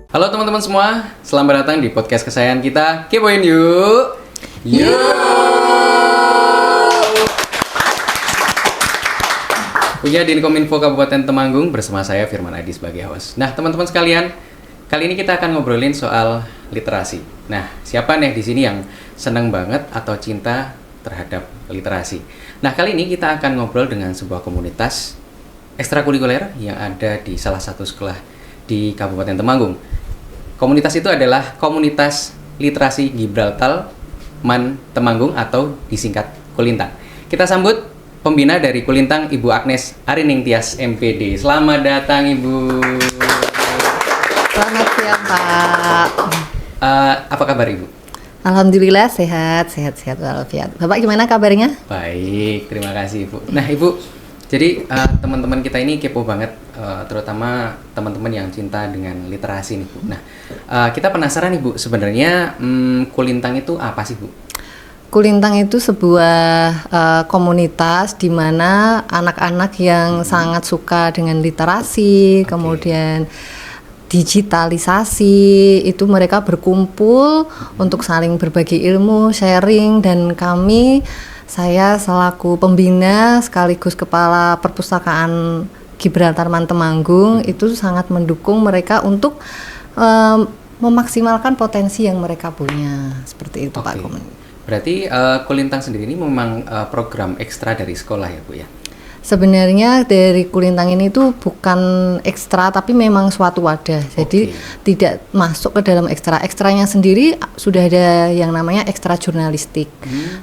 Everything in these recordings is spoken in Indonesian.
Halo teman-teman semua, selamat datang di podcast kesayangan kita, Kepoin Yuk! Kuliah di Kominfo Kabupaten Temanggung bersama saya Firman Adi sebagai host. Nah teman-teman sekalian, kali ini kita akan ngobrolin soal literasi. Nah siapa nih di sini yang seneng banget atau cinta terhadap literasi? Nah kali ini kita akan ngobrol dengan sebuah komunitas ekstrakurikuler yang ada di salah satu sekolah di Kabupaten Temanggung. Komunitas itu adalah Komunitas Literasi Gibraltar Man Temanggung atau disingkat Kulintang. Kita sambut pembina dari Kulintang, Ibu Agnes Arining Tias MPD. Selamat datang Ibu. Selamat siang Pak. Apa kabar Ibu? Alhamdulillah sehat walafiat. Bapak gimana kabarnya? Baik, terima kasih Ibu. Nah Ibu, jadi teman-teman kita ini kepo banget, terutama teman-teman yang cinta dengan literasi nih Bu. Nah, kita penasaran nih Bu, sebenarnya Kulintang itu apa sih Bu? Kulintang itu sebuah komunitas di mana anak-anak yang sangat suka dengan literasi, kemudian digitalisasi, itu mereka berkumpul untuk saling berbagi ilmu, sharing, dan saya selaku pembina sekaligus kepala perpustakaan Gibraltar Man Temanggung itu sangat mendukung mereka untuk memaksimalkan potensi yang mereka punya, seperti itu Pak Komen. Berarti Kulintang sendiri ini memang program ekstra dari sekolah ya Bu ya? Sebenarnya dari Kulintang ini tuh bukan ekstra tapi memang suatu wadah. Jadi tidak masuk ke dalam ekstra. Ekstranya sendiri sudah ada yang namanya ekstra jurnalistik.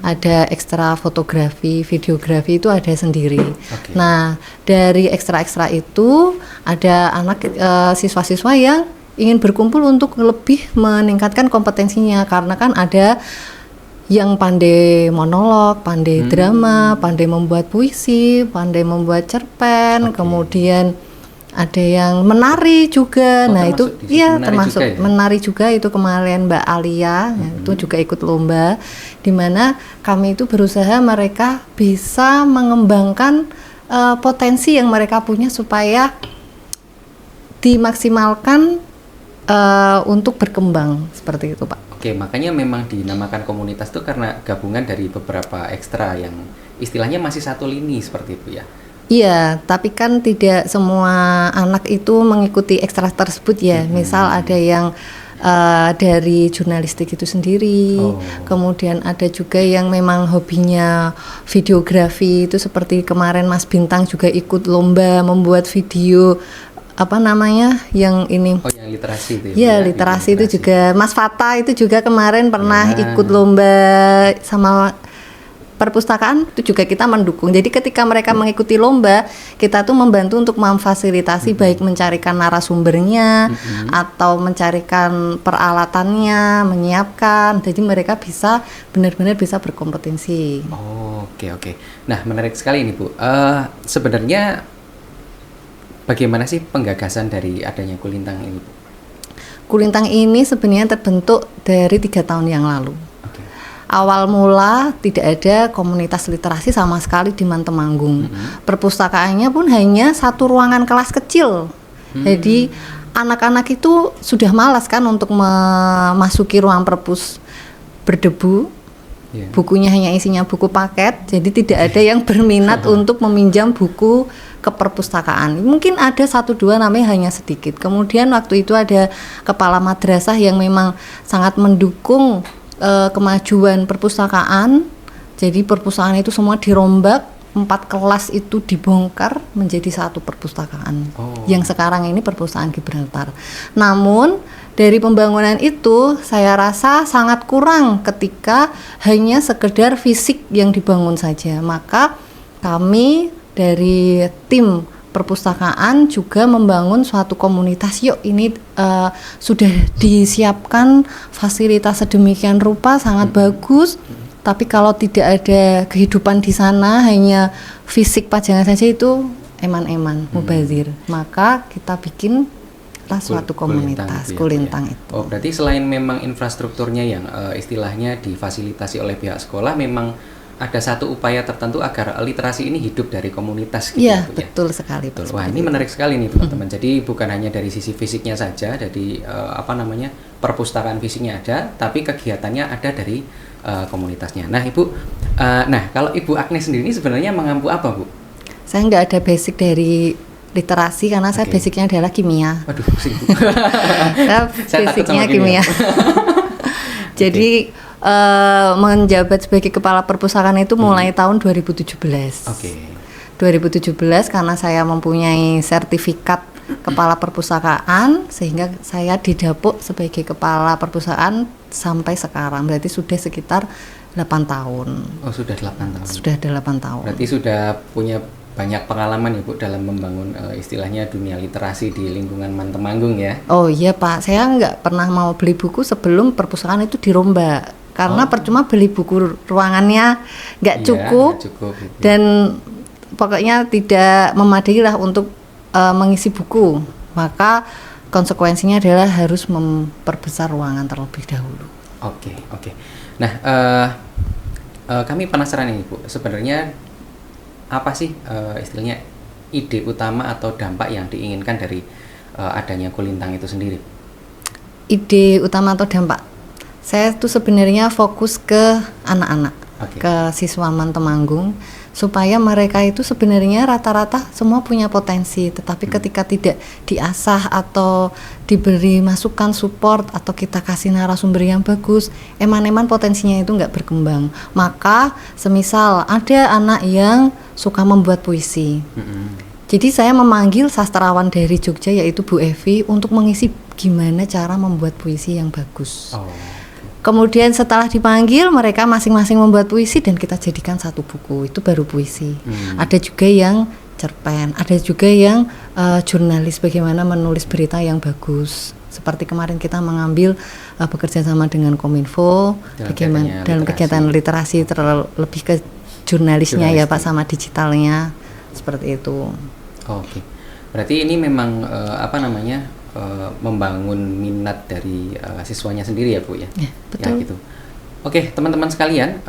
Ada ekstra fotografi, videografi itu ada sendiri. Nah, dari ekstra-ekstra itu ada anak siswa-siswa yang ingin berkumpul untuk lebih meningkatkan kompetensinya, karena kan ada yang pandai monolog, pandai drama, pandai membuat puisi, pandai membuat cerpen, kemudian ada yang menari juga. Nah itu iya termasuk juga, menari juga. Itu kemarin Mbak Alia itu juga ikut lomba, di mana kami itu berusaha mereka bisa mengembangkan potensi yang mereka punya supaya dimaksimalkan untuk berkembang, seperti itu Pak. Oke, makanya memang dinamakan komunitas itu karena gabungan dari beberapa ekstra yang istilahnya masih satu lini seperti itu ya? Iya, tapi kan tidak semua anak itu mengikuti ekstra tersebut ya. Misal ada yang dari jurnalistik itu sendiri, kemudian ada juga yang memang hobinya videografi, itu seperti kemarin Mas Bintang juga ikut lomba membuat video yang ini yang literasi itu ya, literasi itu juga. Mas Fata itu juga kemarin pernah ikut lomba sama perpustakaan, itu juga kita mendukung. Jadi ketika mereka mengikuti lomba, kita tuh membantu untuk memfasilitasi baik mencarikan narasumbernya atau mencarikan peralatannya, menyiapkan, jadi mereka bisa benar-benar bisa berkompetensi. Oke. Nah menarik sekali ini Bu. Sebenarnya bagaimana sih penggagasan dari adanya Kulintang ini? Kulintang ini sebenarnya terbentuk dari 3 tahun yang lalu. Awal mula tidak ada komunitas literasi sama sekali di Man Temanggung. Perpustakaannya pun hanya satu ruangan kelas kecil. Jadi anak-anak itu sudah malas kan untuk memasuki ruang perpus berdebu. Bukunya hanya isinya buku paket, jadi tidak ada yang berminat untuk meminjam buku ke perpustakaan. Mungkin ada 1-2 namanya hanya sedikit. Kemudian waktu itu ada kepala madrasah yang memang sangat mendukung kemajuan perpustakaan. Jadi perpustakaan itu semua dirombak, 4 kelas itu dibongkar menjadi satu perpustakaan. Yang sekarang ini perpustakaan Gibraltar. Namun dari pembangunan itu saya rasa sangat kurang ketika hanya sekedar fisik yang dibangun saja. Maka kami dari tim perpustakaan juga membangun suatu komunitas. Yuk ini sudah disiapkan fasilitas sedemikian rupa, sangat bagus. Tapi kalau tidak ada kehidupan di sana, hanya fisik pajangan saja, itu eman-eman, mubazir. Maka kita bikin suatu komunitas Kulintang itu. Berarti selain memang infrastrukturnya yang istilahnya difasilitasi oleh pihak sekolah, memang ada satu upaya tertentu agar literasi ini hidup dari komunitas gitu Iya, Bu, ya? betul sekali. Betul. Wah, ini menarik sekali nih teman-teman. Jadi bukan hanya dari sisi fisiknya saja, dari perpustakaan fisiknya ada, tapi kegiatannya ada dari komunitasnya. Nah, Ibu, kalau Ibu Agnes sendiri ini sebenarnya mengampu apa, Bu? Saya nggak ada basic dari literasi karena saya basicnya adalah kimia. Waduh, pusing, Bu. Saya basicnya kimia. Jadi menjabat sebagai kepala perpustakaan itu mulai tahun 2017. Oke. 2017 karena saya mempunyai sertifikat kepala perpustakaan sehingga saya didapuk sebagai kepala perpustakaan sampai sekarang. Berarti sudah sekitar 8 tahun. Oh, sudah 8 tahun. Sudah 8 tahun. Berarti sudah punya banyak pengalaman ya Bu dalam membangun istilahnya dunia literasi di lingkungan Mantemanggung ya. Oh iya Pak, saya nggak pernah mau beli buku sebelum perpustakaan itu dirombak karena percuma beli buku ruangannya nggak cukup, gitu. Dan pokoknya tidak memadai lah untuk mengisi buku, maka konsekuensinya adalah harus memperbesar ruangan terlebih dahulu. Oke. Nah, kami penasaran nih Bu, sebenarnya apa sih istilahnya ide utama atau dampak yang diinginkan dari adanya Kulintang itu sendiri? Ide utama atau dampak? Saya tuh sebenarnya fokus ke anak-anak, ke siswa Mantemanggung, supaya mereka itu sebenarnya rata-rata semua punya potensi, tetapi ketika tidak diasah atau diberi masukan support atau kita kasih narasumber yang bagus, eman-eman potensinya itu nggak berkembang. Maka semisal ada anak yang suka membuat puisi, jadi saya memanggil sastrawan dari Jogja yaitu Bu Evi untuk mengisi gimana cara membuat puisi yang bagus. Kemudian setelah dipanggil mereka masing-masing membuat puisi dan kita jadikan satu buku, itu baru puisi. Ada juga yang cerpen, ada juga yang jurnalis, bagaimana menulis berita yang bagus. Seperti kemarin kita mengambil bekerja sama dengan Kominfo, bagaimana dalam kegiatan literasi lebih ke jurnalisnya ya Pak, sama digitalnya seperti itu. Oke. Berarti ini memang membangun minat dari siswanya sendiri ya Bu ya? Ya, betul. Ya, gitu. Oke, teman-teman sekalian,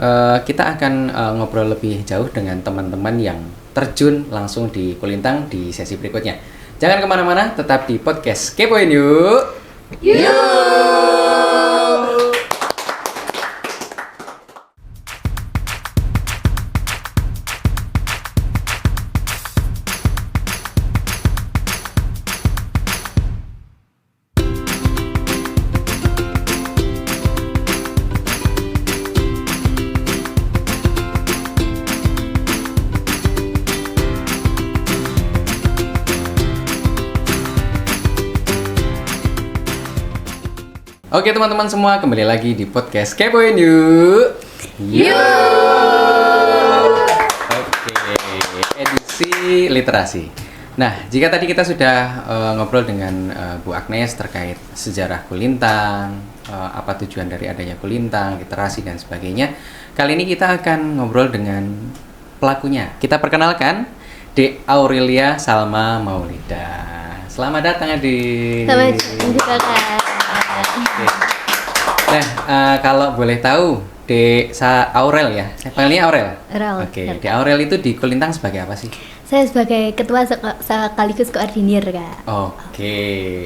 kita akan ngobrol lebih jauh dengan teman-teman yang terjun langsung di Kulintang di sesi berikutnya. Jangan kemana-mana, tetap di podcast Kepoin Yuk! Oke teman-teman semua, kembali lagi di podcast Kepoin Yuk! Oke, edisi literasi. Nah, jika tadi kita sudah ngobrol dengan Bu Agnes terkait sejarah Kulintang, apa tujuan dari adanya Kulintang, literasi dan sebagainya, kali ini kita akan ngobrol dengan pelakunya. Kita perkenalkan Dek Aurelia Salma Maulida. Selamat datang Adik. Selamat juga Kak. Nah, kalau boleh tahu, Dek Aurel ya, saya panggilnya Aurel. Oke, Dek Aurel itu di Kulintang sebagai apa sih? Saya sebagai ketua sekaligus koordinir Kak. Oke,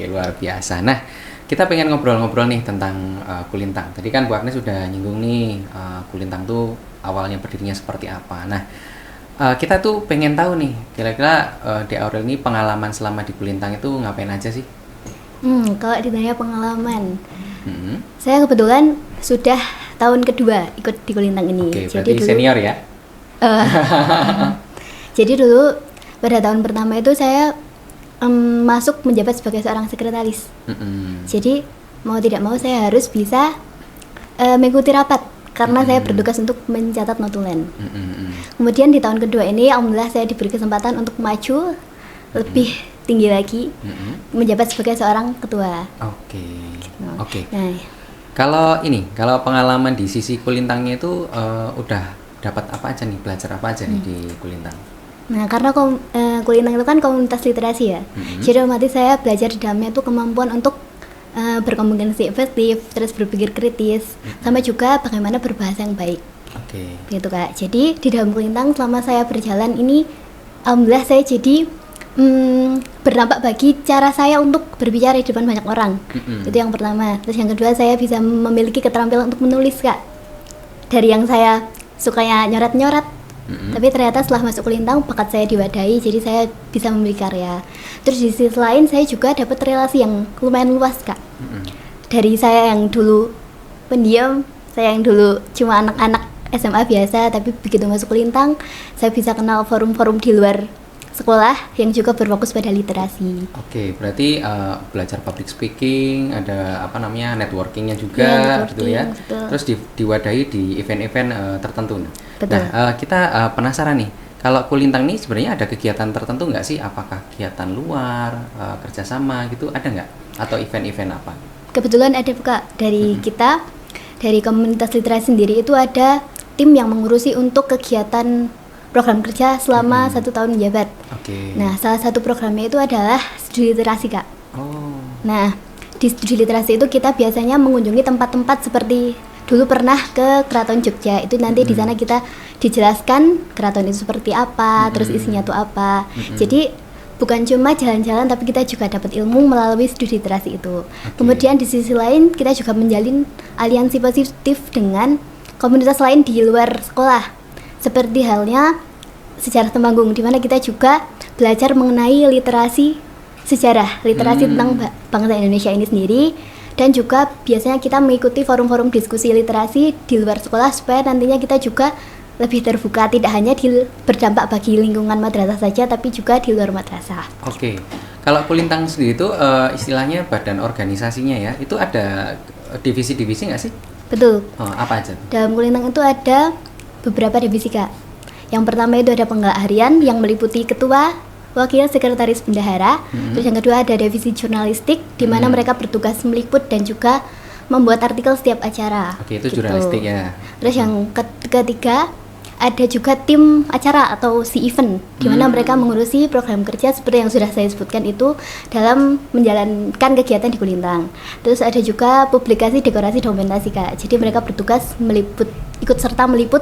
luar biasa. Nah, kita pengen ngobrol-ngobrol nih tentang Kulintang. Tadi kan Bu Agnes sudah nyinggung nih, Kulintang tuh awalnya berdirinya seperti apa. Nah, kita tuh pengen tahu nih, kira-kira Dek Aurel ini pengalaman selama di Kulintang itu ngapain aja sih? Kalau ditanya pengalaman, saya kebetulan sudah tahun kedua ikut di Kulintang ini. Oke, jadi dulu, senior ya? Jadi dulu pada tahun pertama itu saya masuk menjabat sebagai seorang sekretaris. Jadi mau tidak mau saya harus bisa mengikuti rapat karena saya bertugas untuk mencatat notulen. Kemudian di tahun kedua ini alhamdulillah saya diberi kesempatan untuk maju lebih tinggi lagi, menjabat sebagai seorang ketua. Oke. Nah, kalau pengalaman di sisi Kulintangnya itu udah dapat apa aja nih, belajar apa aja nih di Kulintang? Nah, karena Kulintang itu kan komunitas literasi ya, jadi otomatis saya belajar di dalamnya itu kemampuan untuk berkomunikasi efektif, terus berpikir kritis, sama juga bagaimana berbahasa yang baik. Oke. Gitu Kak. Jadi di dalam Kulintang selama saya berjalan ini, alhamdulillah saya jadi berdampak bagi cara saya untuk berbicara di depan banyak orang. Itu yang pertama. Terus yang kedua, saya bisa memiliki keterampilan untuk menulis Kak. Dari yang saya sukanya nyoret-nyoret, tapi ternyata setelah masuk Kulintang bakat saya diwadahi, jadi saya bisa memiliki karya. Terus di sisi lain saya juga dapat relasi yang lumayan luas Kak. Dari saya yang dulu pendiam, saya yang dulu cuma anak-anak SMA biasa, tapi begitu masuk Kulintang saya bisa kenal forum-forum di luar sekolah yang juga berfokus pada literasi. Oke, berarti belajar public speaking, ada apa namanya networkingnya juga, Networking, gitu ya. betul. Terus diwadahi di event-event tertentu. Betul. Nah, kita penasaran nih, kalau Kulintang nih sebenarnya ada kegiatan tertentu nggak sih? Apakah kegiatan luar, kerjasama gitu, ada nggak? Atau event-event apa? Kebetulan ada Kak, dari kita, dari komunitas literasi sendiri itu ada tim yang mengurusi untuk kegiatan program kerja selama 1 tahun menjabat. Oke. Nah, salah satu programnya itu adalah studi literasi Kak. Oh. Nah, di studi literasi itu kita biasanya mengunjungi tempat-tempat seperti dulu pernah ke Keraton Jogja. Itu nanti di sana kita dijelaskan keraton itu seperti apa, terus isinya tuh apa. Jadi bukan cuma jalan-jalan, tapi kita juga dapat ilmu melalui studi literasi itu. Kemudian di sisi lain kita juga menjalin aliansi positif dengan komunitas lain di luar sekolah. Seperti halnya sejarah Temanggung, di mana kita juga belajar mengenai literasi sejarah, literasi tentang bangsa Indonesia ini sendiri, dan juga biasanya kita mengikuti forum-forum diskusi literasi di luar sekolah supaya nantinya kita juga lebih terbuka, tidak hanya berdampak bagi lingkungan madrasah saja, tapi juga di luar madrasah. Oke. Kalau Kulintang sendiri itu istilahnya badan organisasinya ya, itu ada divisi-divisi nggak sih? Betul. Oh, apa aja? Dalam Kulintang itu ada beberapa divisi Kak. Yang pertama itu ada penggerak harian yang meliputi ketua, wakil, sekretaris, bendahara. Terus yang kedua ada divisi jurnalistik di mana mereka bertugas meliput dan juga membuat artikel setiap acara. Oke, itu jurnalistik ya. Terus yang ketiga ada juga tim acara atau si event di mana mereka mengurusi program kerja seperti yang sudah saya sebutkan itu dalam menjalankan kegiatan di Kulintang. Terus ada juga publikasi, dekorasi, dokumentasi Kak. Jadi mereka bertugas ikut serta meliput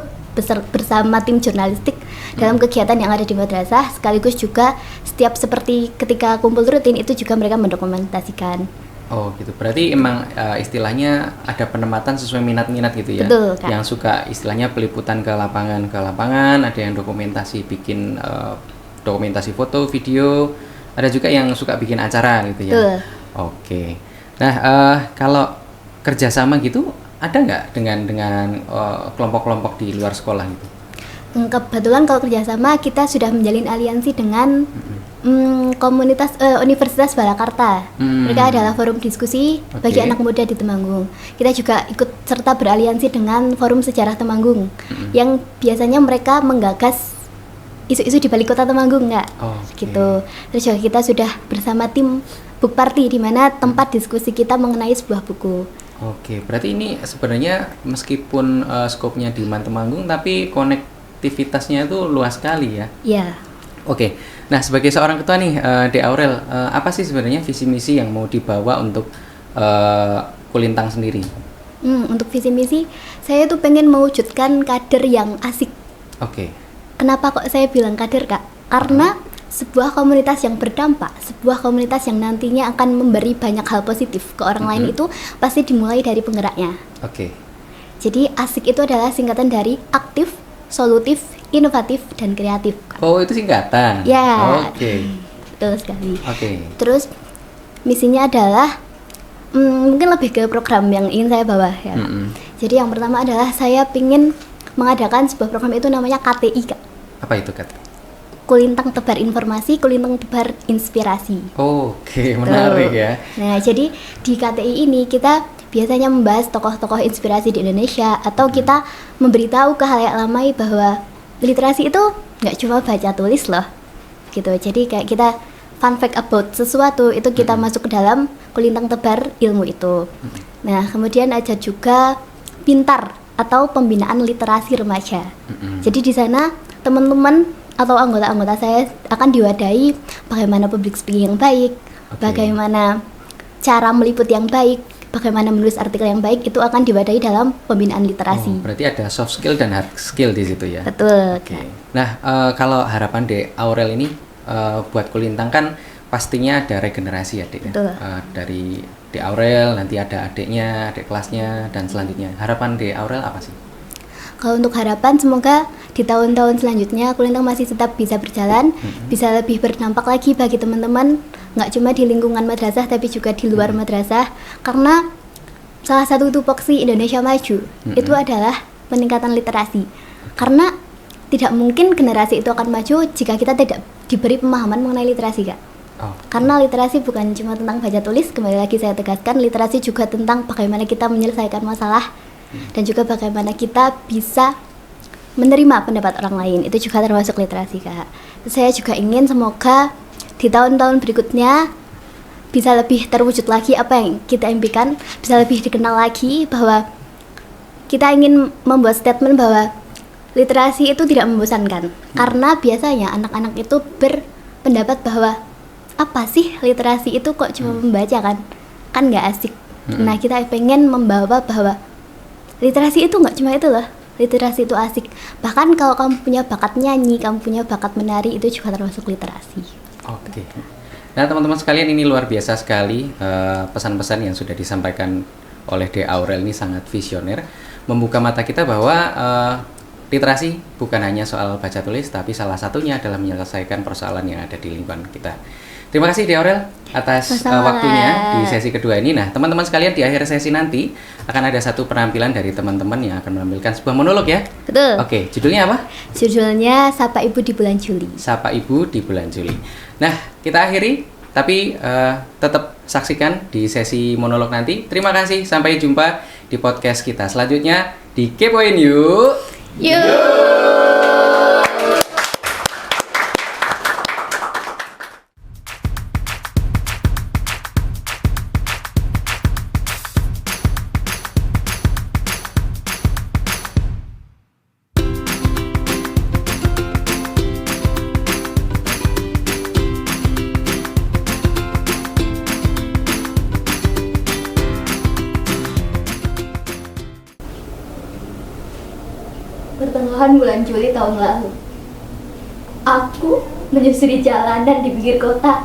bersama tim jurnalistik dalam kegiatan yang ada di madrasah, sekaligus juga setiap seperti ketika kumpul rutin itu juga mereka mendokumentasikan. Oh gitu, berarti emang istilahnya ada penempatan sesuai minat-minat gitu ya. Betul, Kak. Yang suka istilahnya peliputan ke lapangan, ada yang dokumentasi bikin dokumentasi foto, video, ada juga yang suka bikin acara gitu ya. Betul. Oke. Nah, kalau kerjasama gitu ada nggak dengan kelompok-kelompok di luar sekolah gitu? Kebetulan kalau kerjasama kita sudah menjalin aliansi dengan komunitas Universitas Balakarta. Mereka adalah forum diskusi bagi anak muda di Temanggung. Kita juga ikut serta beraliansi dengan Forum Sejarah Temanggung yang biasanya mereka menggagas isu-isu di balik kota Temanggung nggak? Gitu. Terus juga kita sudah bersama tim book party di mana tempat diskusi kita mengenai sebuah buku. Oke, berarti ini sebenarnya meskipun skopnya di Temanggung tapi konektivitasnya itu luas sekali ya? Iya. Oke, nah sebagai seorang ketua nih, De Aurel, apa sih sebenarnya visi misi yang mau dibawa untuk Kulintang sendiri? Untuk visi misi, saya tuh pengen mewujudkan kader yang asik. Oke. Kenapa kok saya bilang kader Kak? Karena sebuah komunitas yang berdampak, sebuah komunitas yang nantinya akan memberi banyak hal positif ke orang lain itu pasti dimulai dari penggeraknya. Oke. Jadi asik itu adalah singkatan dari aktif, solutif, inovatif, dan kreatif. Oh, itu singkatan? Ya. Oke. Betul sekali. Oke. Terus misinya adalah mungkin lebih ke program yang ingin saya bawa ya. Jadi yang pertama adalah saya ingin mengadakan sebuah program itu namanya KTI Kak. Apa itu Kak? Kulintang Tebar Informasi, Kulintang Tebar Inspirasi. Oke, menarik ya. Nah, jadi di KTI ini kita biasanya membahas tokoh-tokoh inspirasi di Indonesia atau kita memberitahu ke khalayak ramai bahwa literasi itu nggak cuma baca tulis loh, gitu. Jadi kayak kita fun fact about sesuatu itu kita masuk ke dalam Kulintang Tebar ilmu itu. Nah, kemudian ada juga Pintar atau pembinaan literasi remaja. Jadi di sana teman-teman atau anggota-anggota saya akan diwadahi bagaimana public speaking yang baik, bagaimana cara meliput yang baik, bagaimana menulis artikel yang baik itu akan diwadahi dalam pembinaan literasi. Berarti ada soft skill dan hard skill di situ ya. Betul. Oke. Nah, kalau harapan De Aurel ini buat Kulintang kan pastinya ada regenerasi ya, Dek. Betul. Dari De Aurel nanti ada adiknya, adik kelasnya dan selanjutnya. Harapan De Aurel apa sih? Kalau untuk harapan, semoga di tahun-tahun selanjutnya Kulintang masih tetap bisa berjalan, bisa lebih berdampak lagi bagi teman-teman, nggak cuma di lingkungan madrasah tapi juga di luar madrasah. Karena salah satu tupoksi Indonesia Maju itu adalah peningkatan literasi. Karena tidak mungkin generasi itu akan maju jika kita tidak diberi pemahaman mengenai literasi, Kak. Karena literasi bukan cuma tentang baca tulis, kembali lagi saya tegaskan, literasi juga tentang bagaimana kita menyelesaikan masalah dan juga bagaimana kita bisa menerima pendapat orang lain. Itu juga termasuk literasi, Kak. Terus saya juga ingin semoga di tahun-tahun berikutnya bisa lebih terwujud lagi apa yang kita impikan, bisa lebih dikenal lagi, bahwa kita ingin membuat statement bahwa literasi itu tidak membosankan. Karena biasanya anak-anak itu berpendapat bahwa apa sih literasi itu kok cuma membaca kan nggak asik. Nah, kita pengen membawa bahwa literasi itu nggak cuma itu loh, literasi itu asik. Bahkan kalau kamu punya bakat nyanyi, kamu punya bakat menari, itu juga termasuk literasi. Oke. Nah, teman-teman sekalian, ini luar biasa sekali pesan-pesan yang sudah disampaikan oleh De Aurel ini sangat visioner, membuka mata kita bahwa literasi bukan hanya soal baca tulis, tapi salah satunya adalah menyelesaikan persoalan yang ada di lingkungan kita. Terima kasih De Aurel atas waktunya di sesi kedua ini. Nah, teman-teman sekalian, di akhir sesi nanti akan ada satu penampilan dari teman-teman yang akan menampilkan sebuah monolog ya. Betul. Oke, judulnya apa? Judulnya Sapa Ibu di Bulan Juli. Sapa Ibu di Bulan Juli. Nah, kita akhiri, tapi tetap saksikan di sesi monolog nanti. Terima kasih, sampai jumpa di podcast kita selanjutnya di Kepoin Yuk. Yuk. Pertengahan bulan Juli tahun lalu, aku menyusuri jalanan di pinggir kota.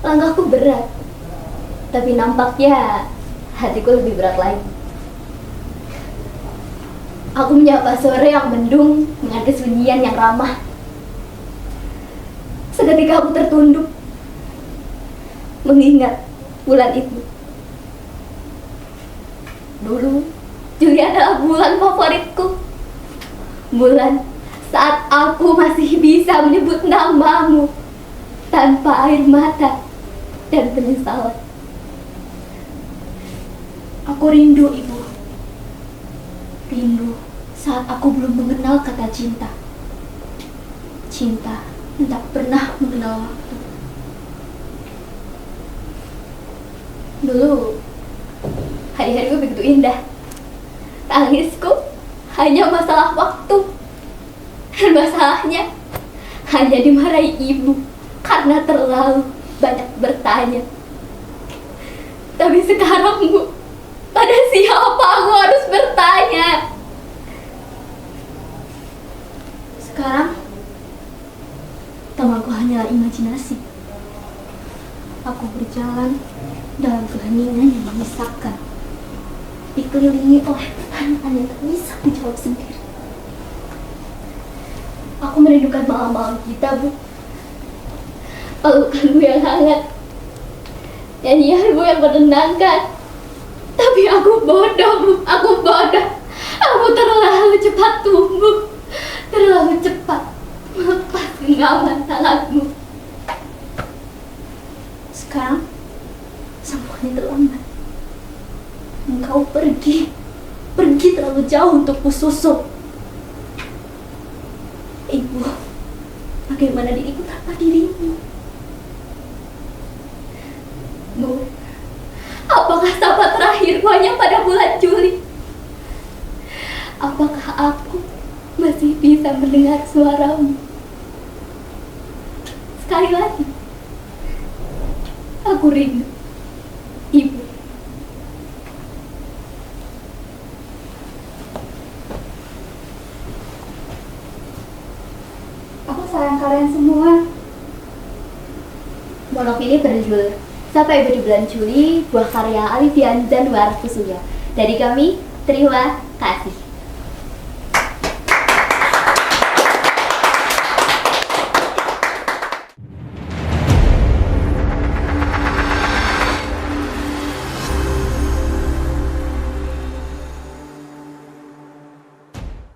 Langkahku berat, tapi nampaknya hatiku lebih berat lagi. Aku menyapa sore yang mendung dengan kesunyian yang ramah. Seketika aku tertunduk, mengingat bulan itu. Dulu, Juli adalah bulan favoritku. Bulan saat aku masih bisa menyebut namamu tanpa air mata dan penyesalan. Aku rindu, Ibu. Rindu saat aku belum mengenal kata cinta. Cinta yang tak pernah mengenal waktu. Dulu, hari-hariku begitu indah. Tangisku hanya masalah waktu, dan masalahnya hanya dimarahi ibu karena terlalu banyak bertanya. Tapi sekarang, Bu, pada siapa aku harus bertanya? Sekarang temanku hanyalah imajinasi. Aku berjalan dalam keheningan yang memisahkan, dikelilingi oleh pertanyaan yang tak bisa dijawab sendiri. Aku merindukan malam-malam kita, Bu. Pelukanmu yang hangat, nyanyianmu yang menenangkan. Tapi aku bodoh, Bu. Aku bodoh. Aku terlalu cepat tumbuh, terlalu cepat melepas genggaman tanganmu. Sekarang semuanya terlambat. Engkau pergi terlalu jauh untuk kususul. Ibu, bagaimana diriku tanpa dirimu? Bu, apakah sapa terakhirku hanya pada bulan Juli? Apakah aku masih bisa mendengar suaramu? Sekali lagi, aku rindu, Ibu. sayang kalian semua. Monolog ini berjudul Sampai Ibu di Bulan Juli, buah karya Alifian dan Warfusuya. Dari kami, terima kasih.